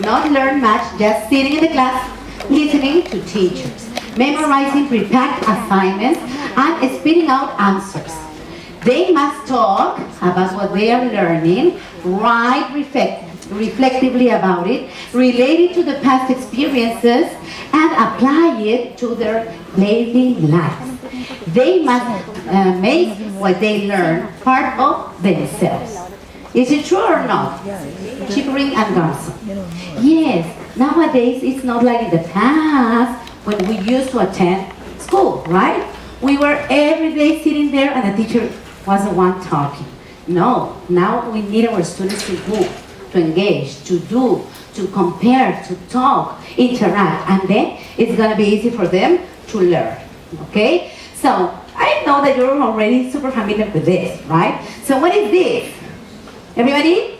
not learn much, just sitting in the class, listening to teachers, memorizing pre-packed assignments, and spitting out answers. They must talk about what they are learning, write reflectively about it, relate it to the past experiences, and apply it to their daily lives. They must make what they learn part of themselves. Is it true or not? Chickering and Garson. Yes, nowadays it's not like in the past when we used to attend school, right? We were every day sitting there and the teacher was the one talking. No, now we need our students to move, to engage, to do, to compare, to talk, interact, and then it's going to be easy for them to learn, okay? So, I know that you're already super familiar with this, right? So what is this? Everybody?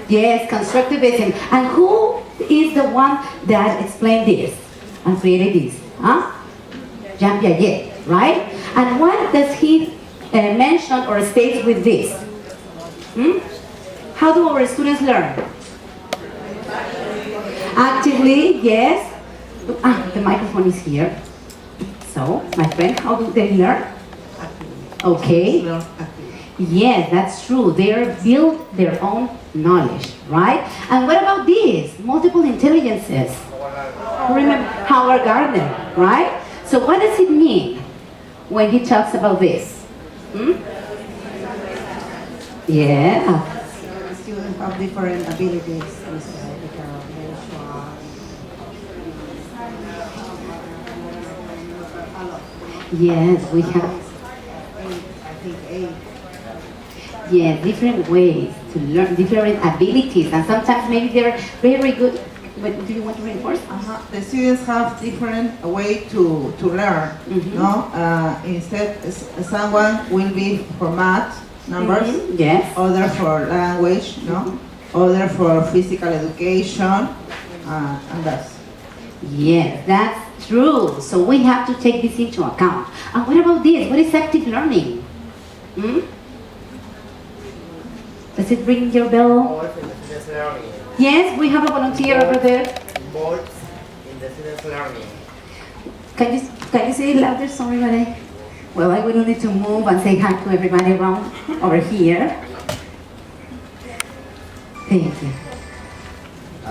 Yes, constructivism. And who is the one that explained this and created this? Huh? Jean Piaget, right? And what does he mention or state with this? How do our students learn? Actively, yes. The microphone is here. So, my friend, how do they learn? Okay. Yes, that's true. They build their own knowledge, right? And what about this? Multiple intelligences. Remember Howard Gardner, right? So what does it mean when he talks about this? Yeah. Students have different abilities. Yes, we have. I think 8. Yeah, different ways to learn, different abilities, and sometimes maybe they're very good. But do you want to reinforce? The students have different way to learn. No, instead, someone will be for math, numbers. Yes. Other for language. No. Other for physical education, and that's. Yes, that's true. So we have to take this into account. And what about this? What is active learning? Does it ring your bell? Yes, we have a volunteer over there. Involved in the students' learning. Can you say it louder? Sorry, Marie. Well, I will need to move and say hi to everybody around over here. Thank you.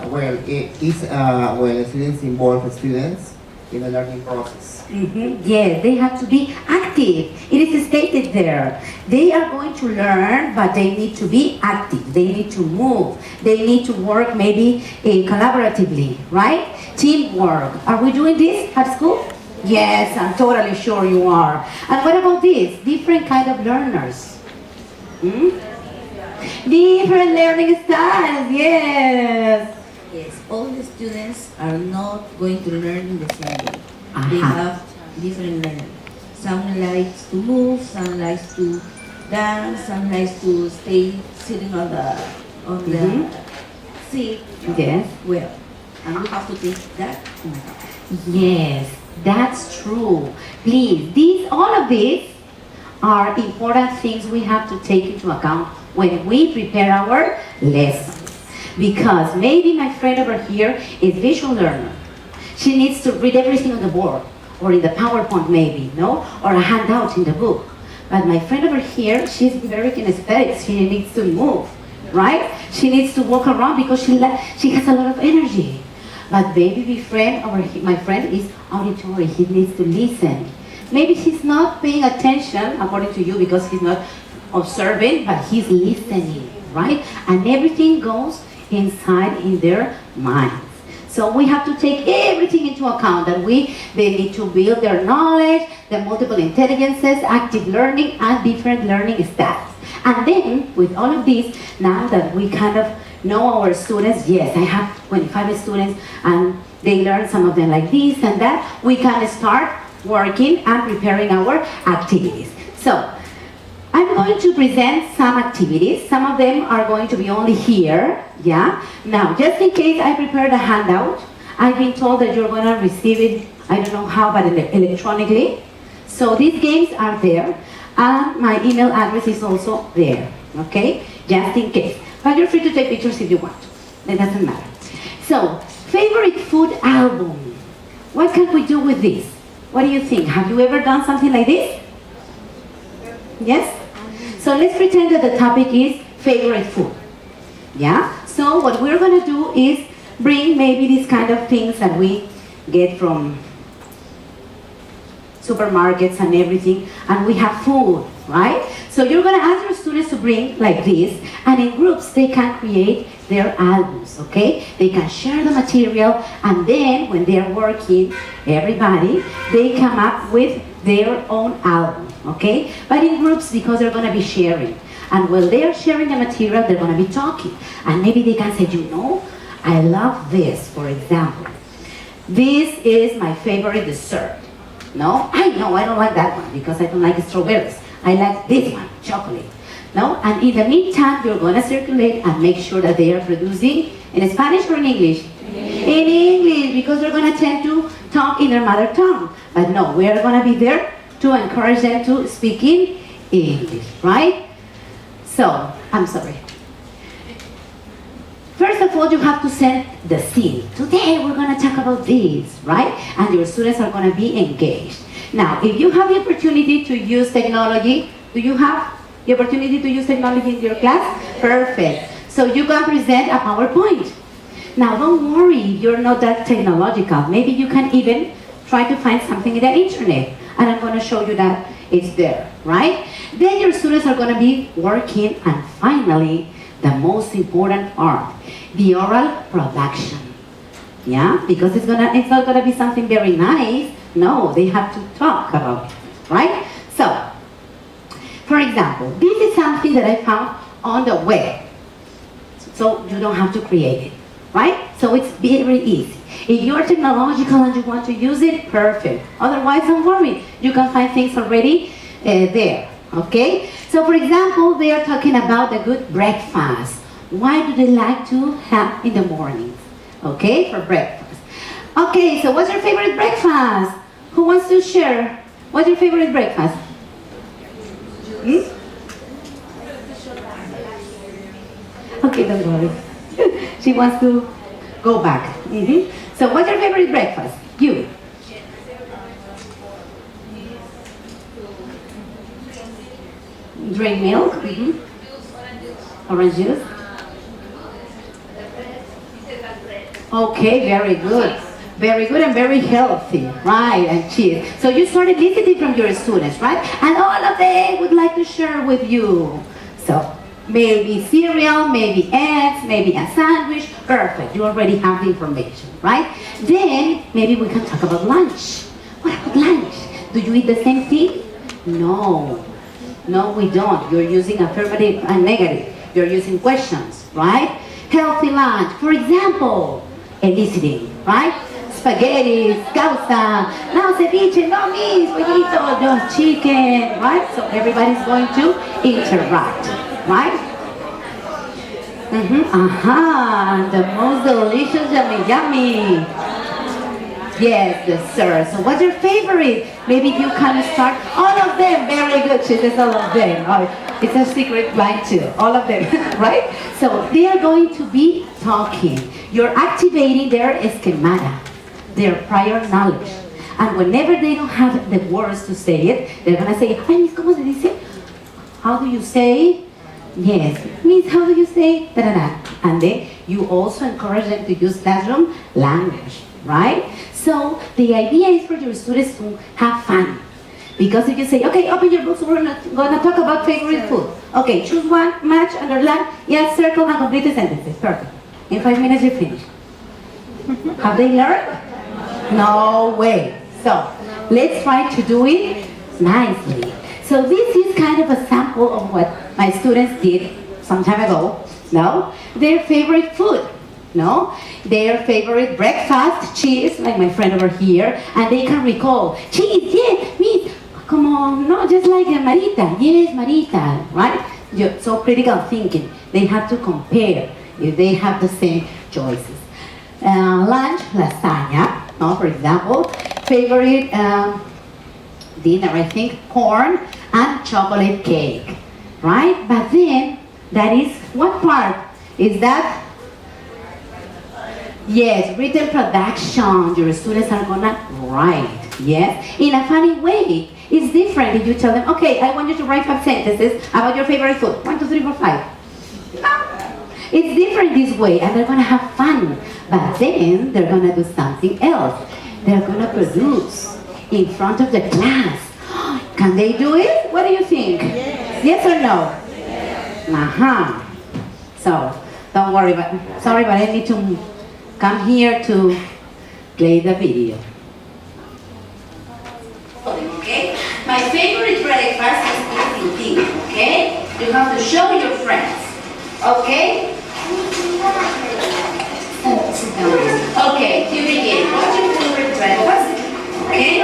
Well, it is when students involve students in the learning process. Yes, they have to be active. It is stated there. They are going to learn, but they need to be active. They need to move. They need to work maybe collaboratively, right? Teamwork. Are we doing this at school? Yes, I'm totally sure you are. And what about this? Different kind of learners. Different learning styles, yes. Yes, all the students are not going to learn in the same way. They have different learning. Some likes to move, some likes to dance, some likes to stay sitting on the seat. Yes. Well, and we have to take that. Yes, that's true. Please, all of these are important things we have to take into account when we prepare our lessons. Because maybe my friend over here is visual learner. She needs to read everything on the board, or in the PowerPoint maybe, no? Or a handout in the book. But my friend over here, she's very kinesthetic. She needs to move, right? She needs to walk around because she has a lot of energy. But maybe my friend is auditory. He needs to listen. Maybe he's not paying attention, according to you, because he's not observing, but he's listening, right? And everything goes inside in their minds. So we have to take everything into account, that they need to build their knowledge, the multiple intelligences, active learning, and different learning styles. And then, with all of this, now that we kind of know our students, yes, I have 25 students, and they learn some of them like this and that, we can start working and preparing our activities. So, I'm going to present some activities. Some of them are going to be only here, yeah? Now, just in case I prepared a handout, I've been told that you're going to receive it, I don't know how, but electronically. So these games are there, and my email address is also there, okay? Just in case. But you're free to take pictures if you want. It doesn't matter. So, favorite food album. What can we do with this? What do you think? Have you ever done something like this? Yes? So let's pretend that the topic is favorite food. Yeah? So what we're going to do is bring maybe these kind of things that we get from supermarkets and everything, and we have food, right? So you're going to ask your students to bring like this, and in groups they can create their albums, okay? They can share the material, and then when they're working, everybody, they come up with their own album, okay? But in groups, because they're going to be sharing. And while they're sharing the material, they're going to be talking. And maybe they can say, you know, I love this, for example. This is my favorite dessert. No, I know I don't like that one because I don't like strawberries. I like this one, chocolate. No, and in the meantime, you're going to circulate and make sure that they are producing in Spanish or in English? In English, because they're going to tend to talk in their mother tongue. But no, we are going to be there to encourage them to speak in English, right? So, I'm sorry. First of all, you have to set the scene. Today, we're going to talk about this, right? And your students are going to be engaged. Now, if you have the opportunity to use technology, do you have the opportunity to use technology in your class? Perfect. So you can present a PowerPoint. Now, don't worry, you're not that technological. Maybe you can even try to find something in the internet. And I'm going to show you that it's there, right? Then your students are going to be working, and finally, the most important part, the oral production. Yeah, because it's not gonna be something very nice. No, they have to talk about it, right? So, for example, this is something that I found on the web. So you don't have to create it, right? So it's very easy. If you're technological and you want to use it, perfect. Otherwise, don't worry. You can find things already there, okay? So for example, they are talking about a good breakfast. Why do they like to have in the mornings, okay, for breakfast? Okay, so what's your favorite breakfast? Who wants to share? What's your favorite breakfast? Hmm? Okay, don't worry. She wants to go back. So what's your favorite breakfast? You. Drink milk? Orange juice? Okay, very good. Very good and very healthy, right, and cheese. So you started listening from your students, right? And all of them would like to share with you. So maybe cereal, maybe eggs, maybe a sandwich. Perfect, you already have the information, right? Then maybe we can talk about lunch. What about lunch? Do you eat the same thing? No. No, we don't. You're using affirmative and negative. You're using questions, right? Healthy lunch, for example, eliciting, right? Spaghetti, causa, no ceviche, no meat, pollito, no chicken, right? So everybody's going to interact, right? The most delicious, yummy. Yes, sir. So what's your favorite? Maybe you can start. All of them, very good. She says all of them. Oh, it's a secret line too. All of them, right? So they are going to be talking. You're activating their schemata, their prior knowledge. And whenever they don't have the words to say it, they're going to say, ay, Miss, ¿cómo se dice? How do you say? Yes. Miss, how do you say? Da-da-da. And then you also encourage them to use classroom language, right? So the idea is for your students to have fun. Because if you say, okay, open your books, we're going to talk about favorite food. Okay, choose one, match, underline, yes, circle, and complete the sentences. Perfect. In 5 minutes, you finish. Have they learned? No way. So let's try to do it nicely. So this is kind of a sample of what my students did some time ago. No? Their favorite food. No? Their favorite breakfast, cheese, like my friend over here, and they can recall, cheese, yes, meat, come on, no, just like Marita, yes, Marita, right? So critical thinking, they have to compare if they have the same choices. Lunch, lasagna, no, for example, favorite dinner, I think, corn and chocolate cake, right? But then, that is, what part is that Yes, written production. Your students are gonna write, yes, in a funny way. It's different if you tell them, okay, I want you to write 5 sentences about your favorite food. 1, 2, 3, 4, 5. No. It's different this way, and they're gonna have fun. But then they're gonna do something else. They're gonna produce in front of the class. Can they do it? What do you think? Yes or no? Yes. So, don't worry, sorry, but I need to come here to play the video. Okay? My favorite breakfast is eating, okay? You have to show your friends, okay? Sit down. Okay, you begin. What's your favorite breakfast? Okay?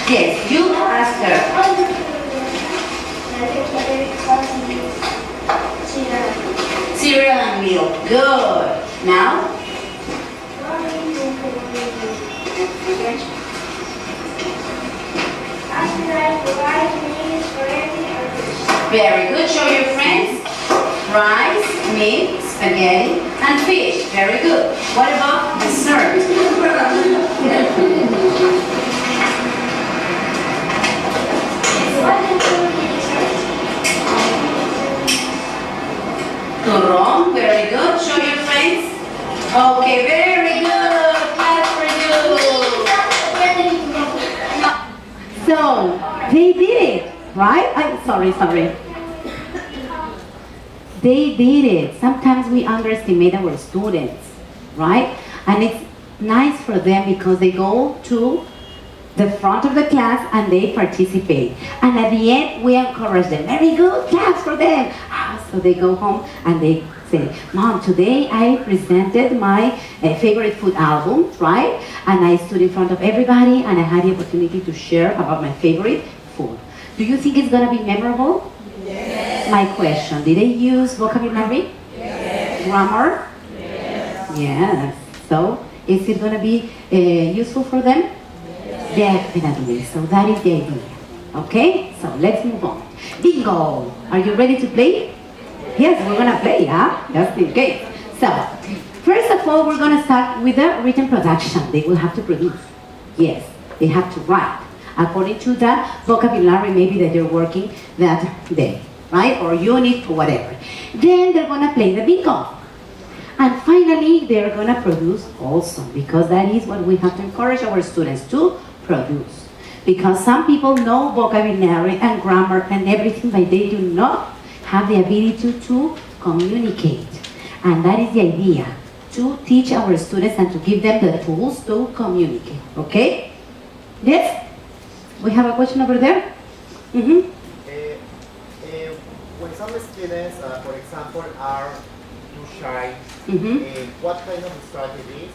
Yes, you ask her. Cereal and milk. Good. Now? Very good. Show your friends. Rice, meat, spaghetti, and fish. Very good. What about dessert? Turrón, very good. Show your friends. Okay, very good. Clap for you. So, they did it, right? I'm sorry. They did it. Sometimes we underestimate our students, right? And it's nice for them because they go to the front of the class and they participate. And at the end, we encourage them. Very good, claps for them. So they go home and they say, Mom, today I presented my favorite food album, right? And I stood in front of everybody and I had the opportunity to share about my favorite food. Do you think it's gonna be memorable? Yes. My question, did they use vocabulary? Yes. Grammar? Yes. Yes. So, is it gonna be useful for them? Definitely. So that is the idea. Okay? So let's move on. Bingo! Are you ready to play? Yes, we're gonna play, huh? Just in case. So, first of all, we're gonna start with the written production. They will have to produce. Yes, they have to write according to the vocabulary maybe that you're working that day, right? Or unit or whatever. Then they're gonna play the bingo. And finally, they're gonna produce also, because that is what we have to encourage our students to produce. Because some people know vocabulary and grammar and everything, but they do not have the ability to communicate. And that is the idea, to teach our students and to give them the tools to communicate. Okay? Yes? We have a question over there? Mm-hmm. When some students, for example, are too shy, what kind of strategies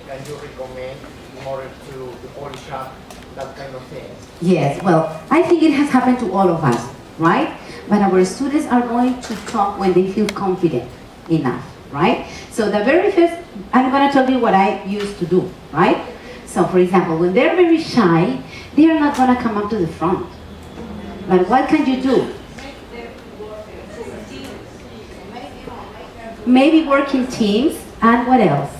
can you recommend in order to polish up that kind of thing? Yes, well, I think it has happened to all of us, right? But our students are going to talk when they feel confident enough, right? So the very first, I'm going to tell you what I used to do, right? So for example, when they're very shy, they are not going to come up to the front. But what can you do? Maybe work in teams, and what else?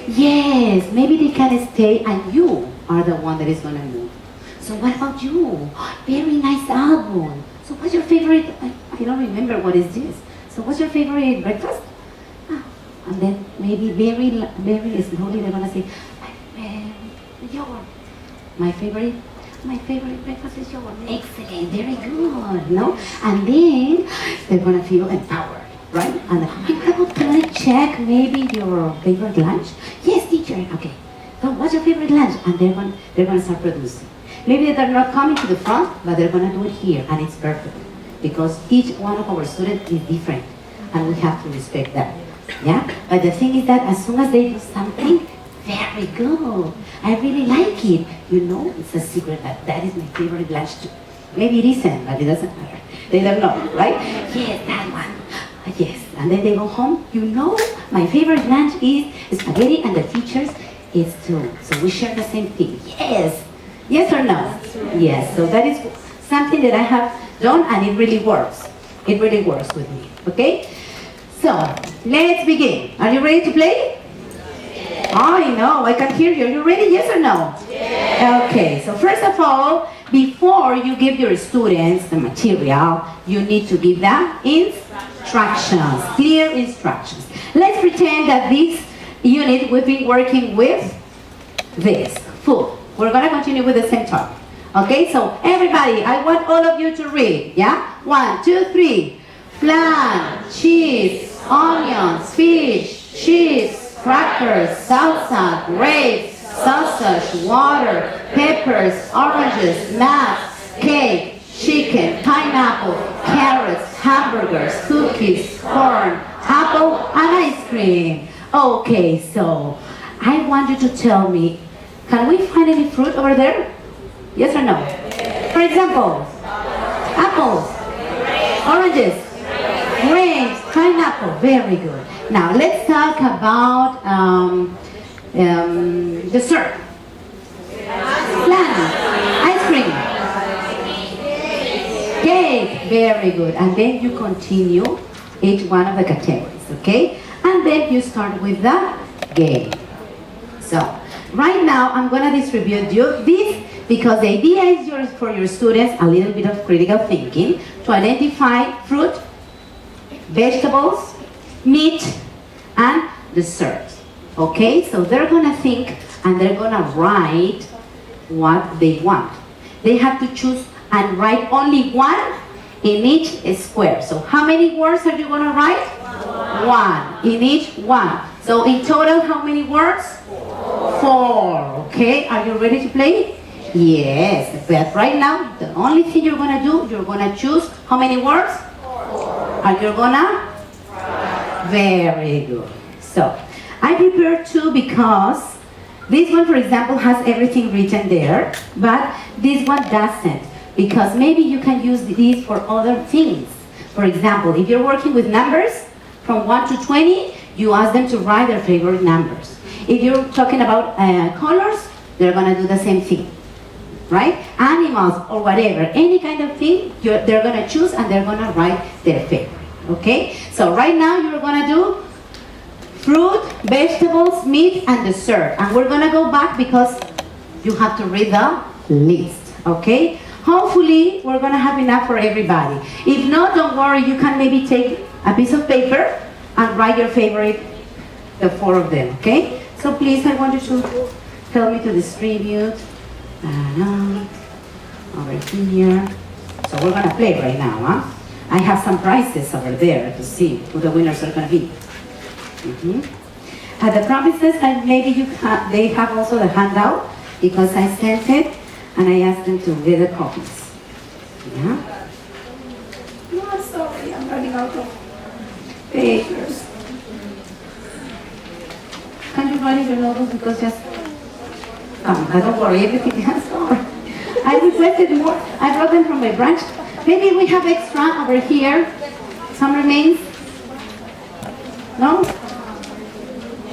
Yes, maybe they can stay and you are the one that is going to move. So what about you? Very nice album. So what's your favorite, I don't remember what is this. So what's your favorite breakfast? And then maybe very slowly they're going to say, yogurt. My favorite breakfast is yogurt. Excellent, very good, no? And then they're going to feel empowered, right? And can I check maybe your favorite lunch? Yes, teacher, okay. So what's your favorite lunch? And they're going to start producing. Maybe they're not coming to the front, but they're going to do it here, and it's perfect. Because each one of our students is different, and we have to respect that. Yeah? But the thing is that as soon as they do something, very good. I really like it. You know, it's a secret that is my favorite lunch too. Maybe it isn't, but it doesn't matter. They don't know, right? Yes, that one. Yes. And then they go home. You know, my favorite lunch is spaghetti, and the teacher's is too. So we share the same thing. Yes. Yes or no? Yes. So that is something that I have done, and it really works. It really works with me, okay? So, let's begin. Are you ready to play? I know, I can hear you. Are you ready, yes or no? Yes. Okay, so first of all, before you give your students the material, you need to give them instructions, clear instructions. Let's pretend that this unit we've been working with this, food. We're gonna continue with the same topic. Okay, so everybody, I want all of you to read, yeah? 1, 2, 3. Flan, cheese, onions, fish, cheese, crackers, salsa, grapes, sausage, water, peppers, oranges, nuts, cake, chicken, pineapple, carrots, hamburgers, cookies, corn, apple, and ice cream. Okay, so I want you to tell me, can we find any fruit over there? Yes or no? For example, apples, oranges, grapes, pineapple. Very good. Now let's talk about dessert. Flan, ice cream, cake. Very good. And then you continue each one of the categories, okay? And then you start with the game. So right now I'm gonna distribute you this because the idea is for your students a little bit of critical thinking to identify fruit, vegetables, meat, and dessert. Okay, so they're gonna think and they're gonna write what they want. They have to choose and write only one in each square. So how many words are you gonna write? One in each one. So in total, how many words? 4. Okay, are you ready to play? Yes, but right now, the only thing you're gonna do, you're gonna choose how many words? 4. And you're gonna? Very good. So, I prepared 2 because this one, for example, has everything written there, but this one doesn't, because maybe you can use these for other things. For example, if you're working with numbers, from 1 to 20, you ask them to write their favorite numbers. If you're talking about colors, they're gonna do the same thing. Right? Animals or whatever, any kind of thing, they're gonna choose and they're gonna write their favorite. Okay? So right now you're gonna do fruit, vegetables, meat, and dessert. And we're gonna go back because you have to read the list. Okay? Hopefully we're gonna have enough for everybody. If not, don't worry, you can maybe take a piece of paper and write your favorite, the 4 of them. Okay? So please, I want you to help me to distribute. Over here. So we're gonna play right now, huh? I have some prizes over there to see who the winners are gonna be. The promises, and maybe they have also the handout because I sent it and I asked them to get the copies. Yeah? No, I'm sorry, I'm running out of papers. Can you write in your notebook because just don't worry, everything has gone. I requested more. I brought them from my branch. Maybe we have extra over here. Some remains? No?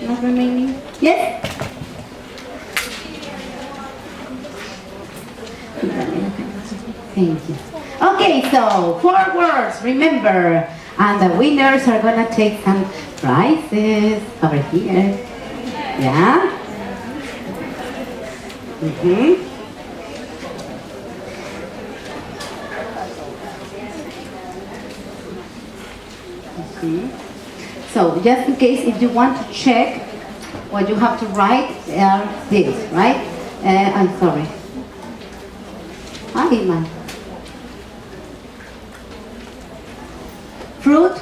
Not remaining? Yes? Thank you. Okay, so 4 words, remember. And the winners are gonna take some prizes over here. Yeah? So just in case if you want to check what you have to write this, right? I'm sorry. Hi, man. Fruit,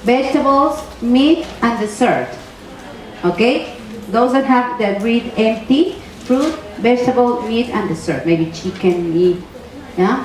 vegetables, meat, and dessert. Okay? Those that read empty, fruit, vegetable, meat, and dessert. Maybe chicken, meat, yeah?